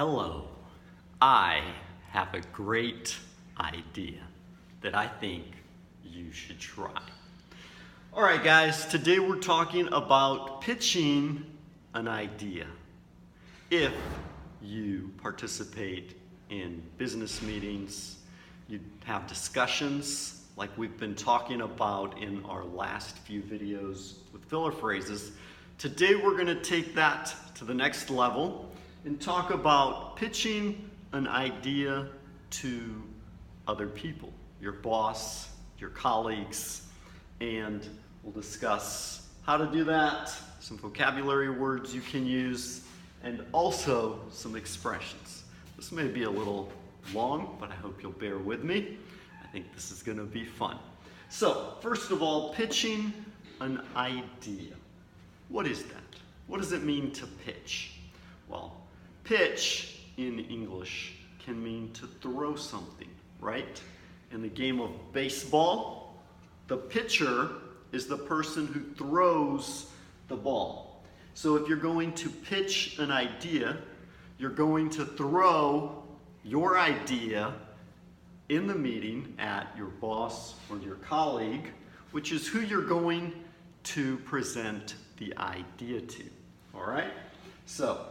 Hello, I have a great idea that I think you should try. All right, guys, today we're talking about pitching an idea. If you participate in business meetings, you have discussions like we've been talking about in our last few videos with filler phrases, today we're going to take that to the next level and talk about pitching an idea to other people, your boss, your colleagues, and we'll discuss how to do that, some vocabulary words you can use, and also some expressions. This may be a little long, but I hope you'll bear with me. I think this is going to be fun. So, first of all, pitching an idea. What is that? What does it mean to pitch? Well, pitch in English can mean to throw something, right? In the game of baseball, the pitcher is the person who throws the ball. So if you're going to pitch an idea, you're going to throw your idea in the meeting at your boss or your colleague, which is who you're going to present the idea to, all right? So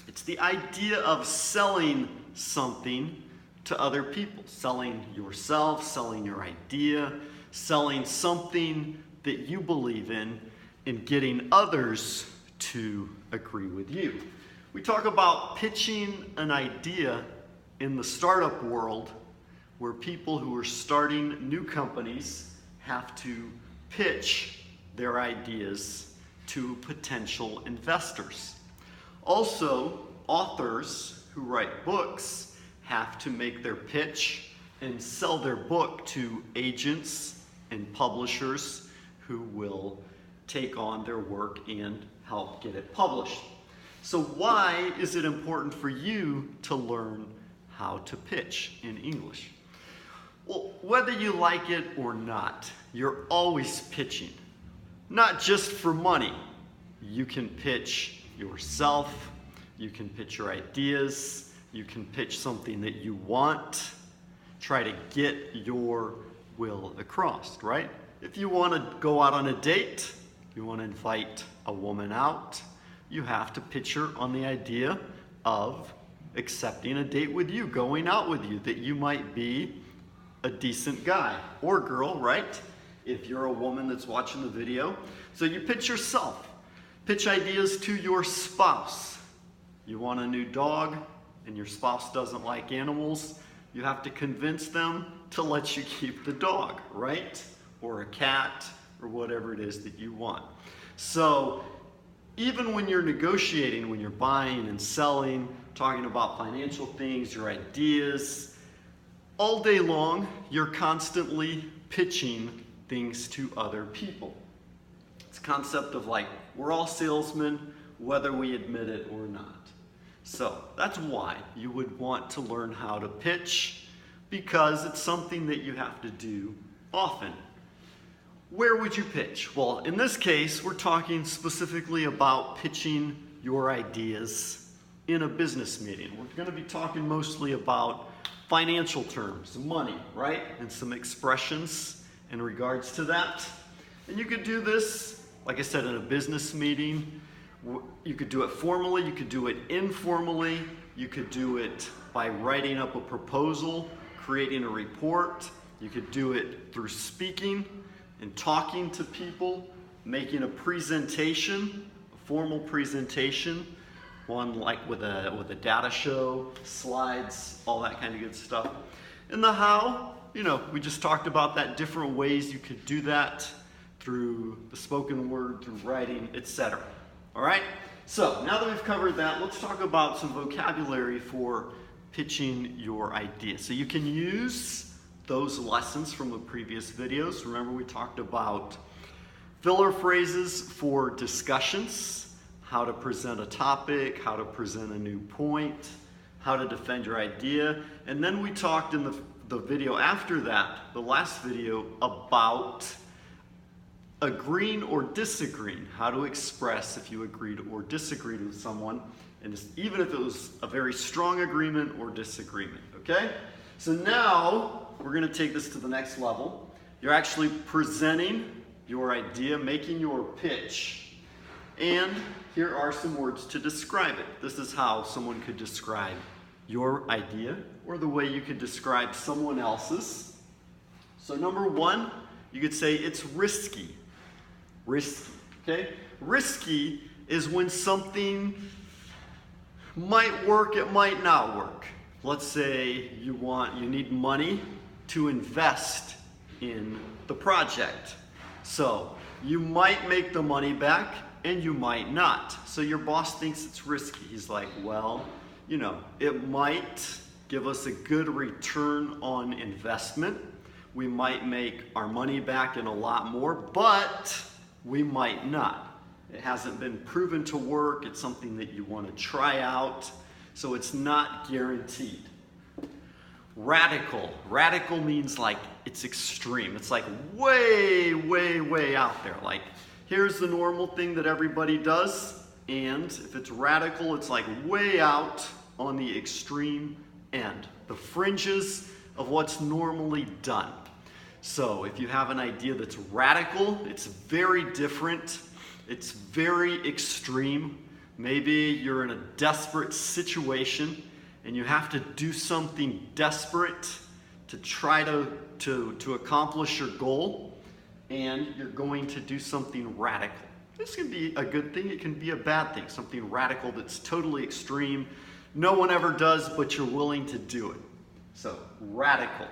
it's the idea of selling something to other people, selling yourself, selling your idea, selling something that you believe in, and getting others to agree with you. We talk about pitching an idea in the startup world where people who are starting new companies have to pitch their ideas to potential investors. Also, authors who write books have to make their pitch and sell their book to agents and publishers who will take on their work and help get it published. So why is it important for you to learn how to pitch in English? Well, whether you like it or not, you're always pitching. Not just for money. You can pitch yourself, you can pitch your ideas, you can pitch something that you want, try to get your will across, right? If you want to go out on a date, you want to invite a woman out, you have to pitch her on the idea of accepting a date with you, going out with you, that you might be a decent guy or girl, right? If you're a woman that's watching the video. So you pitch yourself. Pitch ideas to your spouse. You want a new dog and your spouse doesn't like animals, you have to convince them to let you keep the dog, right? Or a cat, or whatever it is that you want. So even when you're negotiating, when you're buying and selling, talking about financial things, your ideas, all day long, you're constantly pitching things to other people. It's a concept of like, we're all salesmen, whether we admit it or not. So that's why you would want to learn how to pitch, because it's something that you have to do often. Where would you pitch? Well, in this case, we're talking specifically about pitching your ideas in a business meeting. We're going to be talking mostly about financial terms, money, right? And some expressions in regards to that. And you could do this, like I said, in a business meeting. You could do it formally, you could do it informally, you could do it by writing up a proposal, creating a report, you could do it through speaking and talking to people, making a presentation, a formal presentation, one like with a data show, slides, all that kind of good stuff. And the how, we just talked about that, different ways you could do that through the spoken word, through writing, etc. All right? So now that we've covered that, let's talk about some vocabulary for pitching your idea. So you can use those lessons from the previous videos. Remember, we talked about filler phrases for discussions, how to present a topic, how to present a new point, how to defend your idea. And then we talked in the video after that, the last video, about agreeing or disagreeing, how to express if you agreed or disagreed with someone And even if it was a very strong agreement or disagreement, okay? So now we're gonna take this to the next level. You're actually presenting your idea, making your pitch, and here are some words to describe it. This is how someone could describe your idea or the way you could describe someone else's. So number one, you could say it's risky. Risky, okay? Risky is when something might work, it might not work. Let's say you need money to invest in the project. So you might make the money back and you might not. So your boss thinks it's risky. He's like, well, you know, it might give us a good return on investment. We might make our money back and a lot more, but we might not. It hasn't been proven to work. It's something that you want to try out, so it's not guaranteed. Radical. Radical means like it's extreme. It's like way, way, way out there. Like here's the normal thing that everybody does, and if it's radical, it's like way out on the extreme end, the fringes of what's normally done. So if you have an idea that's radical, it's very different, it's very extreme. Maybe you're in a desperate situation and you have to do something desperate to try to accomplish your goal, and you're going to do something radical. This can be a good thing, it can be a bad thing, something radical that's totally extreme. No one ever does, but you're willing to do it. So, radical.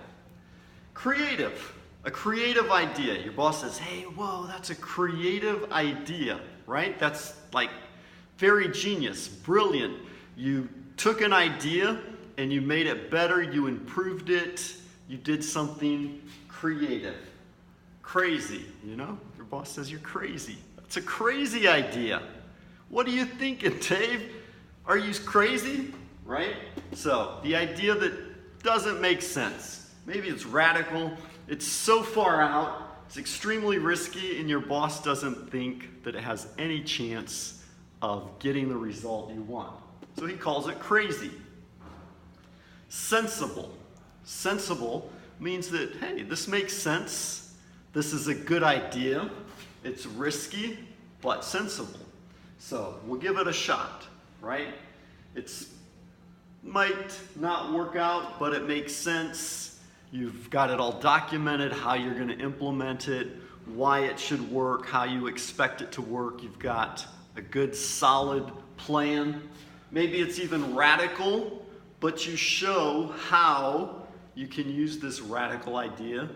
Creative. A creative idea. Your boss says, hey, whoa, that's a creative idea, right? That's like very genius, brilliant. You took an idea and you made it better, you improved it, you did something creative. Crazy, you know? Your boss says you're crazy. That's a crazy idea. What are you thinking, Dave? Are you crazy? Right? So, the idea that doesn't make sense. Maybe it's radical, it's so far out, it's extremely risky, and your boss doesn't think that it has any chance of getting the result you want. So he calls it crazy. Sensible. Sensible means that, hey, this makes sense. This is a good idea. It's risky, but sensible. So we'll give it a shot, right? It might not work out, but it makes sense. You've got it all documented, how you're going to implement it, why it should work, how you expect it to work. You've got a good, solid plan. Maybe it's even radical, but you show how you can use this radical idea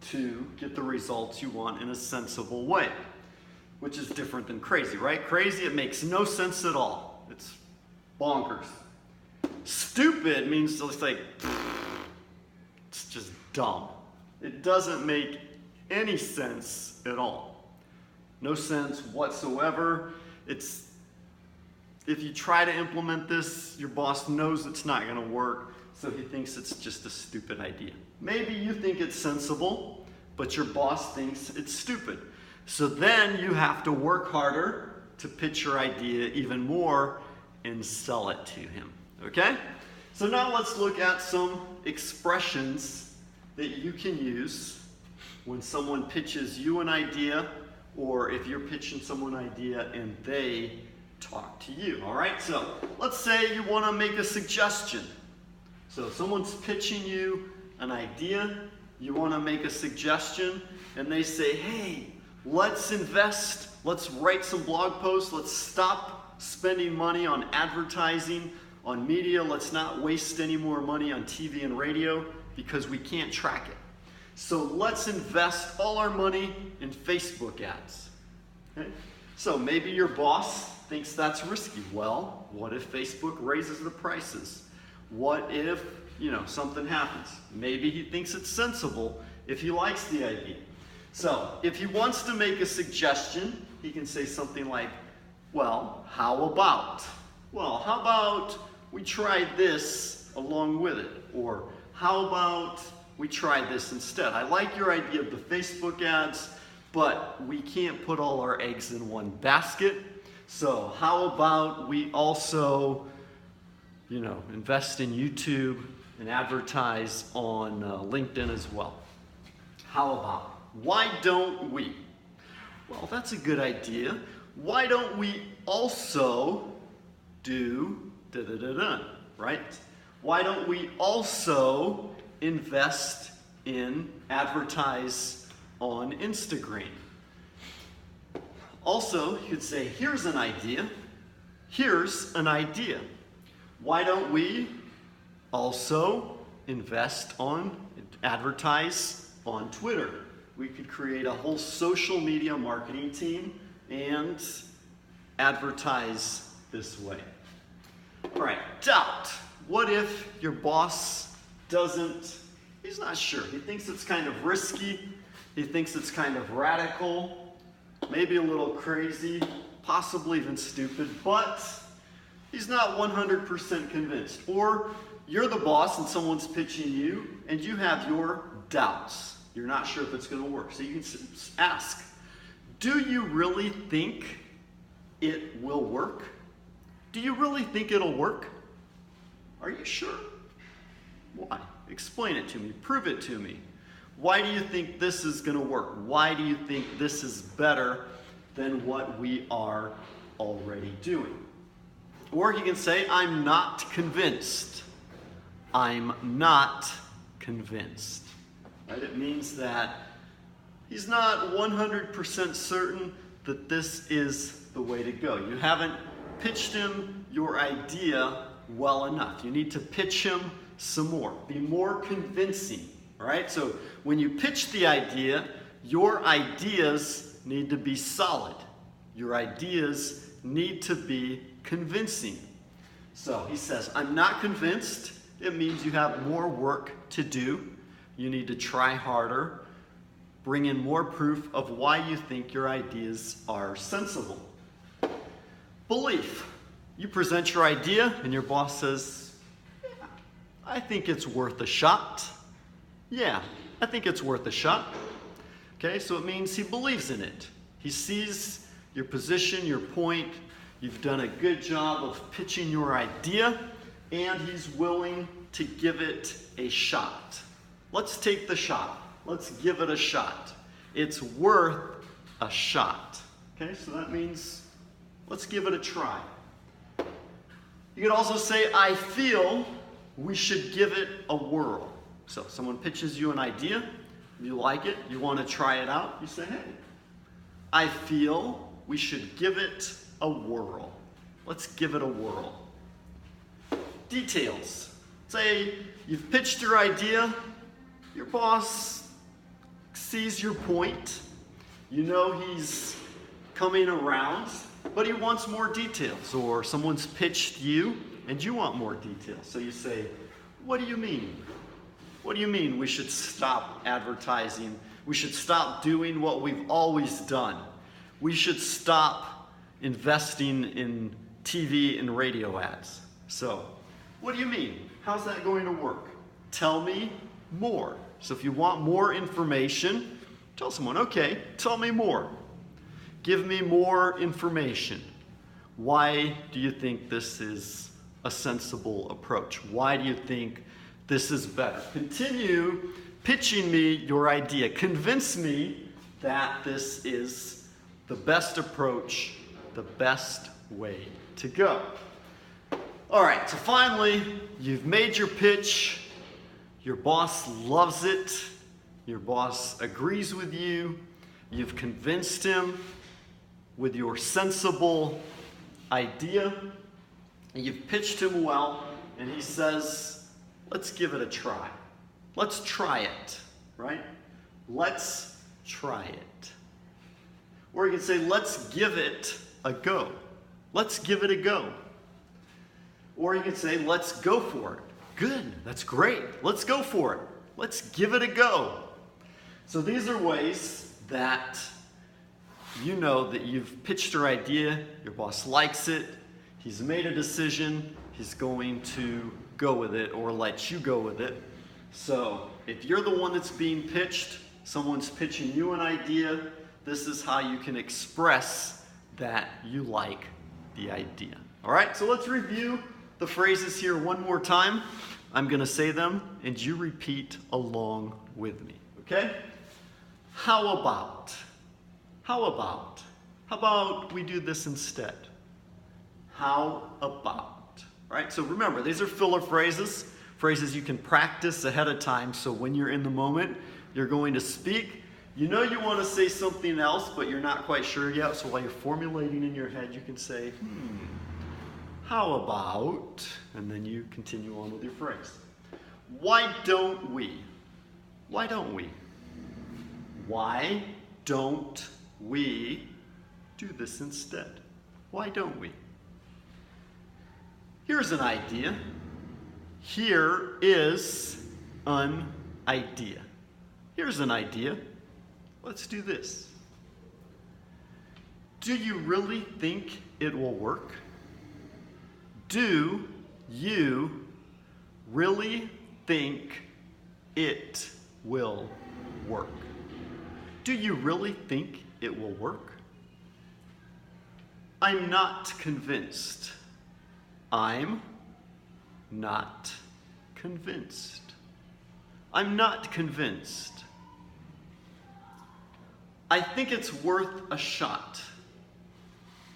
to get the results you want in a sensible way, which is different than crazy, right? Crazy, it makes no sense at all. It's bonkers. Stupid means it's like, it's just dumb. It doesn't make any sense at all. No sense whatsoever. If you try to implement this, your boss knows it's not going to work, so he thinks it's just a stupid idea. Maybe you think it's sensible, but your boss thinks it's stupid. So then you have to work harder to pitch your idea even more and sell it to him. Okay? So now let's look at some expressions that you can use when someone pitches you an idea, or if you're pitching someone an idea and they talk to you. All right? So let's say you want to make a suggestion. So someone's pitching you an idea, you want to make a suggestion, and they say, hey, let's invest, let's write some blog posts, let's stop spending money on advertising, on media, let's not waste any more money on TV and radio because we can't track it. So let's invest all our money in Facebook ads. Okay? So maybe your boss thinks that's risky. Well, what if Facebook raises the prices? What if, something happens? Maybe he thinks it's sensible if he likes the idea. So if he wants to make a suggestion, he can say something like, well, how about? Well, how about we try this along with it? Or how about we try this instead? I like your idea of the Facebook ads, but we can't put all our eggs in one basket. So how about we also, invest in YouTube and advertise on LinkedIn as well? How about, why don't we? Well, that's a good idea. Why don't we also do da-da-da-da, right? Why don't we also invest in advertise on Instagram? Also, you could say, here's an idea. Here's an idea. Why don't we also advertise on Twitter? We could create a whole social media marketing team and advertise this way. All right, doubt. What if your boss he's not sure. He thinks it's kind of risky. He thinks it's kind of radical. Maybe a little crazy, possibly even stupid, but he's not 100% convinced. Or you're the boss and someone's pitching you and you have your doubts. You're not sure if it's going to work. So you can ask, do you really think it will work? Do you really think it'll work? Are you sure? Why? Explain it to me. Prove it to me. Why do you think this is going to work? Why do you think this is better than what we are already doing? Or you can say, I'm not convinced. I'm not convinced. Right? It means that he's not 100% certain that this is the way to go. You haven't pitched him your idea well enough. You need to pitch him some more. Be more convincing. Right? So when you pitch the idea, your ideas need to be solid. Your ideas need to be convincing. So he says, I'm not convinced. It means you have more work to do. You need to try harder. Bring in more proof of why you think your ideas are sensible. Belief. You present your idea and your boss says, yeah, I think it's worth a shot. Yeah, I think it's worth a shot. Okay, so it means he believes in it. He sees your position, your point. You've done a good job of pitching your idea, and he's willing to give it a shot. Let's take the shot. Let's give it a shot. It's worth a shot. Okay, so that means let's give it a try. You could also say, I feel we should give it a whirl. So someone pitches you an idea, you like it, you want to try it out, you say, hey, I feel we should give it a whirl. Let's give it a whirl. Details. Say you've pitched your idea, your boss sees your point, you know he's coming around, but he wants more details. Or someone's pitched you and you want more details. So you say, what do you mean? What do you mean we should stop advertising? We should stop doing what we've always done. We should stop investing in TV and radio ads. So, what do you mean? How's that going to work? Tell me more. So if you want more information, tell someone, okay, tell me more. Give me more information. Why do you think this is a sensible approach? Why do you think this is better? Continue pitching me your idea. Convince me that this is the best approach, the best way to go. All right, so finally, you've made your pitch. Your boss loves it. Your boss agrees with you. You've convinced him with your sensible idea. And you've pitched him well, and he says, let's give it a try. Let's try it, right? Let's try it. Or you can say, let's give it a go. Let's give it a go. Or you can say, let's go for it. Good, that's great. Let's go for it. Let's give it a go. So these are ways that you know that you've pitched your idea, your boss likes it, he's made a decision, he's going to go with it or let you go with it. So if you're the one that's being pitched, someone's pitching you an idea, this is how you can express that you like the idea. All right, so let's review the phrases here one more time. I'm going to say them, and you repeat along with me, okay? How about? How about? How about we do this instead? How about? Right? So remember, these are filler phrases, phrases you can practice ahead of time, so when you're in the moment, you're going to speak. You know you want to say something else, but you're not quite sure yet, so while you're formulating in your head, you can say, how about, and then you continue on with your phrase. Why don't we? Why don't we? Why don't we do this instead? Why don't we? Here's an idea. Here is an idea. Here's an idea. Let's do this. Do you really think it will work? Do you really think it will work? Do you really think it will work? I'm not convinced. I'm not convinced. I'm not convinced. I think it's worth a shot.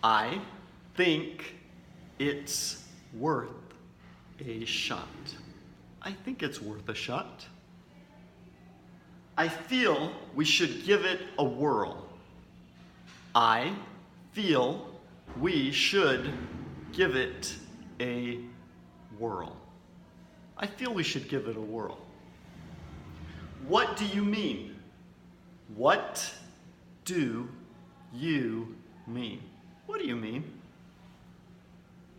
I think it's worth a shot. I think it's worth a shot. I feel we should give it a whirl. I feel we should give it a whirl. I feel we should give it a whirl. What do you mean? What do you mean? What do you mean?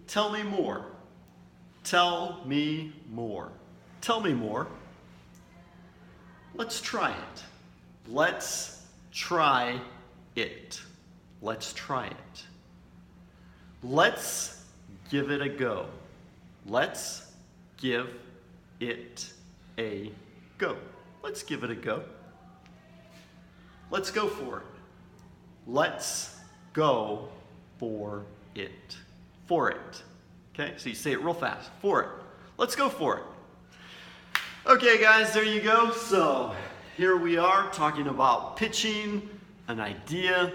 Tell me more. Tell me more. Tell me more. Let's try it. Let's try it. Let's try it. Let's give it a go. Let's give it a go. Let's give it a go. Let's go for it. Let's go for it. For it. Okay, so you say it real fast. For it. Let's go for it. Okay, guys, there you go. So here we are talking about pitching an idea,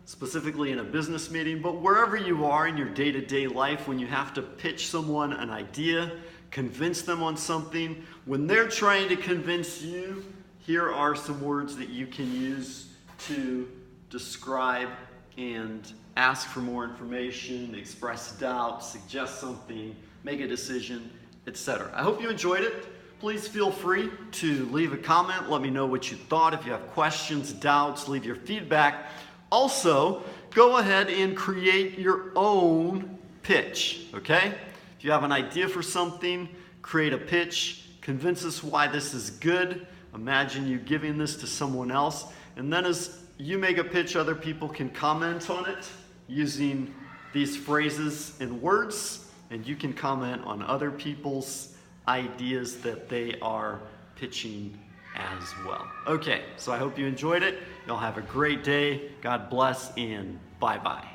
specifically in a business meeting, but wherever you are in your day-to-day life, when you have to pitch someone an idea, convince them on something, when they're trying to convince you, here are some words that you can use to describe and ask for more information, express doubt, suggest something, make a decision, etc. I hope you enjoyed it. Please feel free to leave a comment. Let me know what you thought. If you have questions, doubts, leave your feedback. Also, go ahead and create your own pitch, okay? If you have an idea for something, create a pitch, convince us why this is good. Imagine you giving this to someone else. And then as you make a pitch, other people can comment on it using these phrases and words, and you can comment on other people's ideas that they are pitching as well. Okay, so I hope you enjoyed it. Y'all have a great day. God bless, and bye-bye.